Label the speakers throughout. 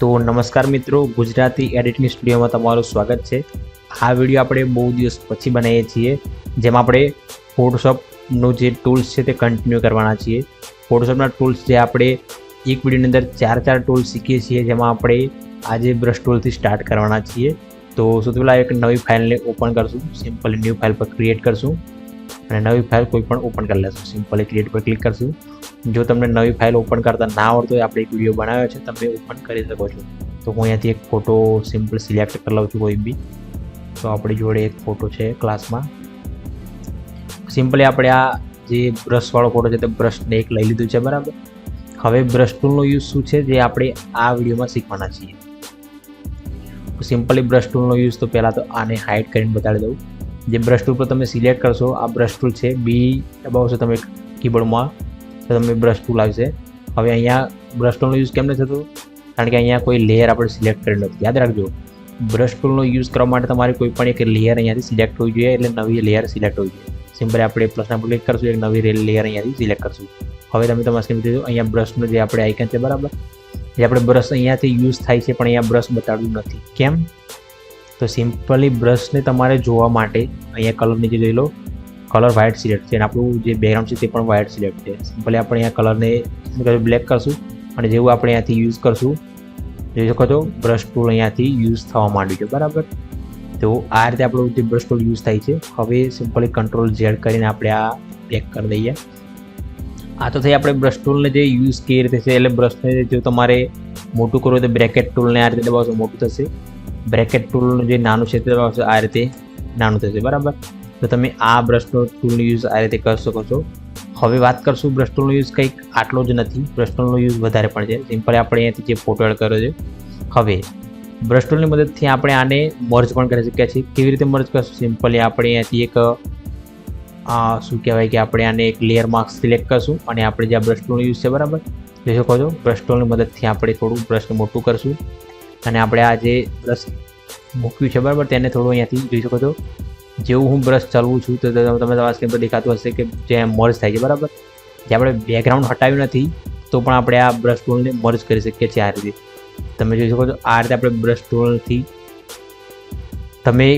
Speaker 1: તો નમસ્કાર મિત્રો, ગુજરાતી એડિટિંગ સ્ટુડિયોમાં તમારું સ્વાગત છે। આ વિડીયો આપણે બહુ દિવસ પછી બનાવીએ છીએ, જેમાં આપણે ફોટોશોપનો જે ટૂલ્સ છે તે કન્ટિન્યુ કરવાના છીએ। ફોટોશોપના ટૂલ્સ જે આપણે એક વિડીયોની અંદર ચાર ટૂલ્સ શીખીએ છીએ, જેમાં આપણે આજે બ્રશ ટૂલથી સ્ટાર્ટ કરવાના છીએ। તો સૌથી પહેલાં એક નવી ફાઇલને ઓપન કરશું, સિમ્પલી ન્યૂ ફાઇલ પર ક્રિએટ કરશું અને નવી ફાઇલ કોઈ પણ ઓપન કરી લેશું। સિમ્પલી ક્રિએટ પર ક્લિક કરશું। જો તમને નવી ફાઇલ ઓપન કરતા ના આવડતો હોય, આપણે એક વિડીયો બનાવ્યો છે, તમે ઓપન કરી શકો છો। તો હું અહીંયાથી એક ફોટો સિમ્પલ સિલેક્ટ કરી લઉં છું કોઈ બી। તો આપણી જોડે એક ફોટો છે ક્લાસમાં। સિમ્પલી આપણે આ જે બ્રશવાળો ફોટો છે તે બ્રશને એક લઈ લીધું છે, બરાબર। હવે બ્રશ ટૂલનો યુઝ શું છે જે આપણે આ વિડીયોમાં શીખવાના છીએ। સિમ્પલી બ્રશ ટૂલનો યુઝ તો પહેલાં તો આને હાઇડ કરીને બતાડી દઉં। જે બ્રશ ટૂલ પર તમે સિલેક્ટ કરશો, આ બ્રશ ટૂલ છે, બી દબાવશો તમે કીબોર્ડમાં તો તમે બ્રશ ટૂલ આવશે। હવે અહીંયા બ્રશ ટૂલનો યુઝ કેમ નથી થતો? કારણ કે અહીંયા કોઈ લેયર આપણે સિલેક્ટ કરેલ નથી। યાદ રાખજો, બ્રશ ટૂલનો યુઝ કરવા માટે તમારે કોઈ પણ એક લેયર અહીંયાથી સિલેક્ટ હોવી જોઈએ, એટલે નવી લેયર સિલેક્ટ હોવી જોઈએ। સિમ્પલી આપણે પ્લસના પર ક્લિક કરશું, એક નવી લેયર અહીંયાથી સિલેક્ટ કરશું। હવે તમે તમારા સ્ક્રીન પર જોજો, અહીંયા બ્રશનો જે આપણે આઇકન છે, બરાબર, જે આપણે બ્રશ અહીંયાથી યુઝ થાય છે, પણ અહીંયા બ્રશ બતાડવું નથી। કેમ? તો સિમ્પલી બ્રશને તમારે જોવા માટે અહીંયા કલર નીચે જોઈ લો, કલર વ્હાઇટ સિલેક્ટ છે અને આપણું જે બેકગ્રાઉન્ડ છે તે પણ વ્હાઇટ સિલેક્ટ છે। સિમ્પલી આપણે અહીંયા કલરને બ્લેક કરશું અને જેવું આપણે અહીંયાથી યુઝ કરશું, જોઈ શકો છો બ્રશ ટૂલ અહીંયાથી યુઝ થવા માંડ્યું છે, બરાબર। તો આ રીતે આપણું જે બ્રશ ટૂલ યુઝ થાય છે। હવે સિમ્પલી Ctrl Z કરીને આપણે આ બેક કરી દઈએ। આ તો થઈ આપણે બ્રશ ટૂલને જે યુઝ કેવી રીતે છે, એટલે બ્રશને જો તમારે મોટું કરવું તો બ્રેકેટ ટૂલને આ રીતે દબાવશો, મોટું થશે। બ્રેકેટ ટૂલનું જે નાનું છે તે દબાવશો, આ રીતે નાનું થશે, બરાબર। તો તમે આ બ્રશ ટૂલનો યુઝ આ રીતે કરી શકો છો। હવે વાત કરશું બ્રશ ટૂલનો યુઝ કંઈક આટલો જ નથી, બ્રશ ટૂલનો યુઝ વધારે પણ છે। સિમ્પલી આપણે અહીંયાથી જે ફોટો એડ કર્યો છે, હવે બ્રશ ટૂલની મદદથી આપણે આને મર્જ પણ કરી શકીએ છીએ। કેવી રીતે મર્જ કરશું? સિમ્પલી આપણે અહીંયાથી એક શું કહેવાય કે આપણે આને એક લેયર માર્ક સિલેક્ટ કરશું અને આપણે જે બ્રશ ટૂલનો યુઝ છે, બરાબર, જોઈ શકો છો બ્રશ ટૂલની મદદથી આપણે થોડું બ્રશને મોટું કરશું અને આપણે આ જે બ્રશ મૂક્યું છે, બરાબર, તેને થોડું અહીંયાથી જોઈ શકો છો। જેવું હું બ્રશ ચલાવું છું તો તમે તમારા સ્ક્રીન પર દેખાતું હશે કે જે મર્જ થાય છે, બરાબર। જે આપણે બેકગ્રાઉન્ડ હટાવ્યું નથી તો પણ આપણે આ બ્રશ ટૂલને મર્જ કરી શકીએ છીએ। આ રીતે તમે જોઈ શકો છો, આ રીતે આપણે બ્રશ ટૂલથી તમે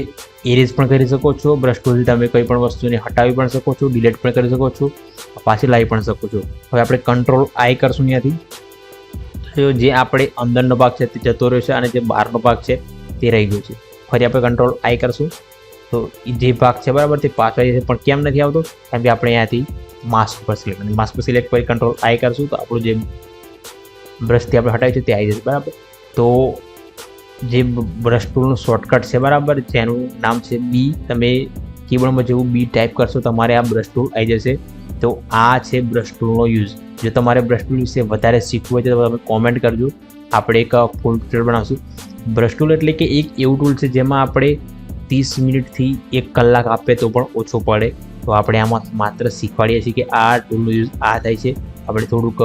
Speaker 1: એરેઝ પણ કરી શકો છો। બ્રશ ટૂલથી તમે કોઈ પણ વસ્તુને હટાવી પણ શકો છો, ડિલીટ પણ કરી શકો છો, પાછી લાવી પણ શકો છો। હવે આપણે Ctrl I કરશું અહીંયાથી, તો જે આપણે અંદરનો ભાગ છે તે જતો રહ્યો છે અને જે બહારનો ભાગ છે તે રહી ગયો છે। ફરી આપણે Ctrl I કરશું તો જે ભાગ છે, બરાબર, તે પાછો આવી જશે। પણ કેમ નથી આવતો? કેમ કે આપણે અહીંયાથી માસ્ક પર સિલેક્ટ કરી, માસ્ક પર સિલેક્ટ કરી Ctrl I કરશું તો આપણું જે બ્રશથી આપણે હટાવ્યું છે તે આવી જશે, બરાબર। તો જે બ્રશ ટૂલનું શોર્ટકટ છે, બરાબર, જેનું નામ છે બી, તમે કીબોર્ડમાં જેવું બી ટાઈપ કરશો તમારે આ બ્રશ ટૂલ આવી જશે। તો આ છે બ્રશ ટૂલનો યુઝ। જો તમારે બ્રશ ટૂલ વિશે વધારે શીખવું હોય તો તમે કોમેન્ટ કરજો, આપણે એક ફૂલ ટ્યુટોરિયલ બનાવશું। બ્રશ ટૂલ એટલે કે એક એવું ટૂલ છે જેમાં આપણે 30 મિનિટથી 1 કલાક આપે તો પણ ઓછો પડે। તો આપણે આમાં માત્ર શીખવાડીએ છીએ કે આ ટૂલનો યુઝ આ થાય છે, આપણે થોડુંક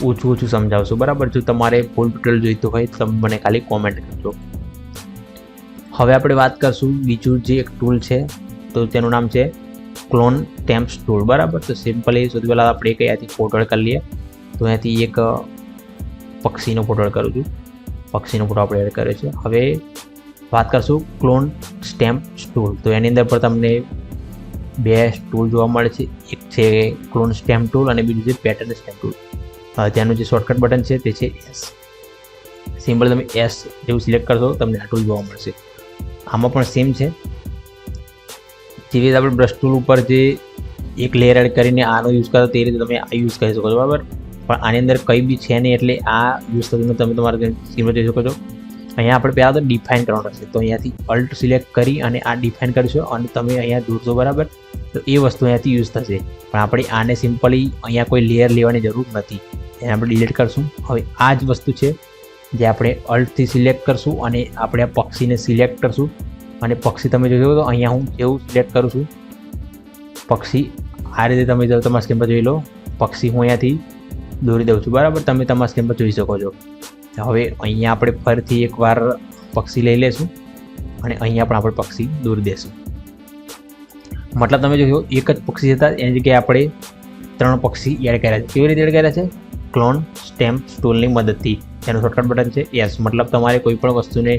Speaker 1: ઓછું સમજાવશું, બરાબર। જો તમારે ફૂલ ટ્યુટોરિયલ જોઈતું હોય તો તમે મને ખાલી કોમેન્ટ કરજો। હવે આપણે વાત કરશું બીજું જે એક ટૂલ છે, તો તેનું નામ છે ક્લોન ટેમ્પ્સ ટૂલ, બરાબર। તો સિમ્પલી સૌથી પહેલાં આપણે એક અહીંયાથી ફોટો એડ કરી લઈએ। તો અહીંયાથી એક પક્ષીનો ફોટો એડ કરું છું, પક્ષીનો ફોટો આપણે એડ કર્યો છે। હવે વાત કરશું ક્લોન સ્ટેમ્પ ટૂલ। તો એની અંદર પર તમને બે ટૂલ જોવા મળે છે, એક છે ક્લોન સ્ટેમ્પ ટૂલ અને બીજું છે પેટર્ન સ્ટેમ્પ ટૂલ। તેનું જે શોર્ટકટ બટન છે તે છે S। સિમ્પલ તમે S જેવું સિલેક્ટ કરશો તમને આ ટૂલ જોવા મળશે। આમાં પણ સેમ છે, જેવી રીતે આપણે બ્રશ ટૂલ ઉપર જે એક લેયર એડ કરીને આનો યુઝ કરો તે રીતે તમે આ યુઝ કરી શકો છો, બરાબર। પણ આની અંદર કંઈ બી છે નહીં, એટલે આ યુઝ થતું તમે તમારા સ્ક્રીન પર જોઈ શકો છો। અહીંયા આપણે પહેલાં તો ડિફાઇન કરવાનું રહેશે, તો અહીંયાથી Alt સિલેક્ટ કરી અને આ ડિફાઇન કરીશું અને તમે અહીંયા દોરશો, બરાબર, તો એ વસ્તુ અહીંયાથી યુઝ થશે। પણ આપણે આને સિમ્પલી અહીંયા કોઈ લેયર લેવાની જરૂર નથી, એને આપણે ડિલીટ કરશું। હવે આ જ વસ્તુ છે જે આપણે Altથી સિલેક્ટ કરશું અને આપણે આ પક્ષીને સિલેક્ટ કરશું અને પક્ષી તમે જોઈ શકો તો અહીંયા હું જેવું સિલેક્ટ કરું છું પક્ષી, આ રીતે તમે તમારા સ્ક્રીન પર જોઈ લો, પક્ષી હું અહીંયાથી દોરી દઉં છું, બરાબર, તમે તમારા સ્ક્રીન પર જોઈ શકો છો। હવે અહીંયા આપણે ફરીથી એકવાર પક્ષી લઈ લેશું અને અહીંયા પણ આપણે પક્ષી દોરી દેશું। મતલબ તમે જોશો એક જ પક્ષી હતા, એની જગ્યાએ આપણે 3 પક્ષી એડ કર્યા છે। કેવી રીતે એડ કર્યા છે? ક્લોન સ્ટેમ્પ ટૂલની મદદથી। એનું શોર્ટકટ બટન છે યસ, મતલબ તમારે કોઈ પણ વસ્તુને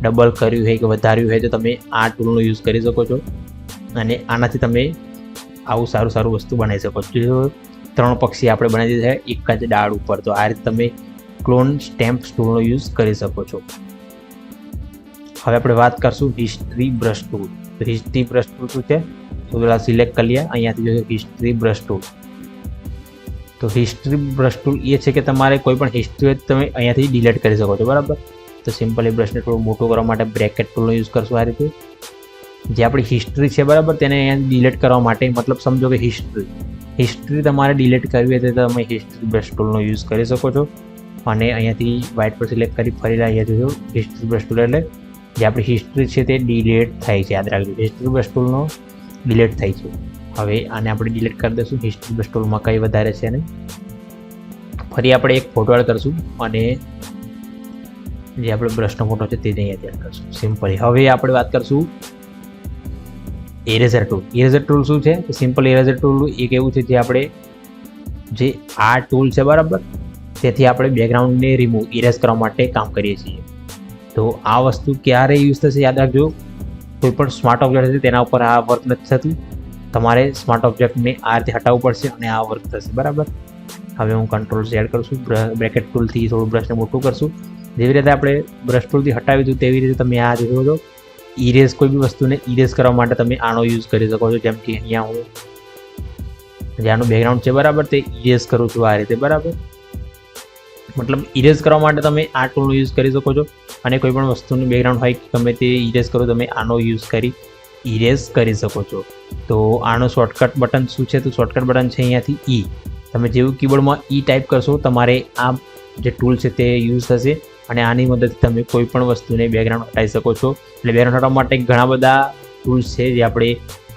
Speaker 1: ડબલ કર્યું હોય કે વધાર્યું હોય તો તમે આ ટૂલનો યુઝ કરી શકો છો અને આનાથી તમે આવું સારું સારું વસ્તુ બનાવી શકો છો. 3 પક્ષી આપણે બનાવી દીધા છે એક જ ડાળ ઉપર, તો આ રીતે તમે ક્લોન સ્ટેમ્પ ટૂલનો યુઝ કરી શકો છો. હવે આપણે વાત કરશું હિસ્ટ્રી બ્રશ ટૂલ. તો હિસ્ટ્રી બ્રશ ટૂલ શું છે? તો પેલા સિલેક્ટ કરી લે, અહીંયાથી જોજો હિસ્ટ્રી બ્રશ ટૂલ. તો હિસ્ટ્રી બ્રશ ટૂલ એ છે કે તમારે કોઈ પણ હિસ્ટ્રી તમે અહીંયાથી ડિલીટ કરી શકો છો, બરાબર. તો સિમ્પલી બ્રશને થોડું મોટું કરવા માટે બ્રેકેટ ટૂલનો યુઝ કરશું. આ રીતે જે આપણી હિસ્ટ્રી છે, બરાબર, તેને અહીંયા ડિલીટ કરવા માટે, મતલબ સમજો કે હિસ્ટ્રી તમારે ડિલીટ કરવી હોય તો તમે હિસ્ટ્રી બ્રશ ટૂલનો યુઝ કરી શકો છો. અને અહીંયાથી વ્હાઇટ પર સિલેક્ટ કરી ફરી અહીંયા જોજો હિસ્ટ્રી બ્રશ ટૂલ, એટલે જે આપણી હિસ્ટ્રી છે તે ડિલીટ થાય છે. યાદ રાખજો, હિસ્ટ્રી બ્રશ ટૂલનો ડિલીટ થાય છે. હવે આને આપણે ડિલીટ કરી દઈશું. હિસ્ટ્રી બ્રશ ટૂલમાં કંઈ વધારે છે નહીં. ફરી આપણે એક ફોટો એડ કરશું અને જે આપણે બ્રશનો ફોટો છે તે અહીંયા એડ કરશું સિમ્પલી. હવે આપણે વાત કરશું ઇરેઝર ટૂલ. ઇરેઝર ટૂલ શું છે? તો સિમ્પલ ઇરેઝર ટૂલ એક એવું છે જે આપણે જે આ ટૂલ છે, બરાબર, તેથી આપણે બેકગ્રાઉન્ડને ઇરેઝ કરવા માટે કામ કરીએ છીએ. તો આ વસ્તુ ક્યારે યુઝ થશે યાદ રાખજો, કોઈ પણ સ્માર્ટ ઓબ્જેક્ટ છે તેના ઉપર આ વર્ક નથી થતું, તમારે સ્માર્ટ ઓબ્જેક્ટને આ રીતે હટાવવું પડશે અને આ વર્ક થશે, બરાબર. હવે હું કંટ્રોલ એડ કરું છું, બ્રેકેટ ટૂલથી થોડું બ્રશને મોટું કરશું. જેવી રીતે આપણે બ્રશ ટૂલથી હટાવી હતું તેવી રીતે તમે આ જોઈ શકો છો. ઇરેઝ કોઈ બી વસ્તુને ઇરેઝ કરવા માટે તમે આનો યુઝ કરી શકો છો. જેમ કે અહીંયા હું જે આનું બેકગ્રાઉન્ડ છે, બરાબર, તે ઇરેઝ કરું છું આ રીતે, બરાબર. મતલબ ઇરેઝ કરવા માટે તમે આ ટૂલનો યુઝ કરી શકો છો. અને કોઈ પણ વસ્તુનું બેકગ્રાઉન્ડ હોય કે ગમે તે ઇરેઝ કરો, તમે આનો યુઝ કરી ઇરેઝ કરી શકો છો. તો આનો શોર્ટકટ બટન શું છે? તો શોર્ટકટ બટન છે અહીંયાથી ઈ. તમે જેવું કીબોર્ડમાં ઈ ટાઈપ કરશો, તમારે આ જે ટૂલ છે તે યુઝ થશે અને આની મદદથી તમે કોઈ પણ વસ્તુને બેકગ્રાઉન્ડ હટાવી શકો છો. એટલે બેકગ્રાઉન્ડ હટાવવા માટે ઘણા બધા ટૂલ્સ છે જે આપણે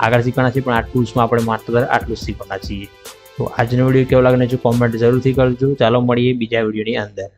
Speaker 1: આગળ શીખવાના છે, પણ આ ટૂલ્સમાં આપણે માત્ર આટલું શીખવાના છીએ. તો આજનો વિડીયો કેવો લાગે છે કોમેન્ટ જરૂરથી કરજો. ચાલો મળીએ બીજા વિડીયોની અંદર.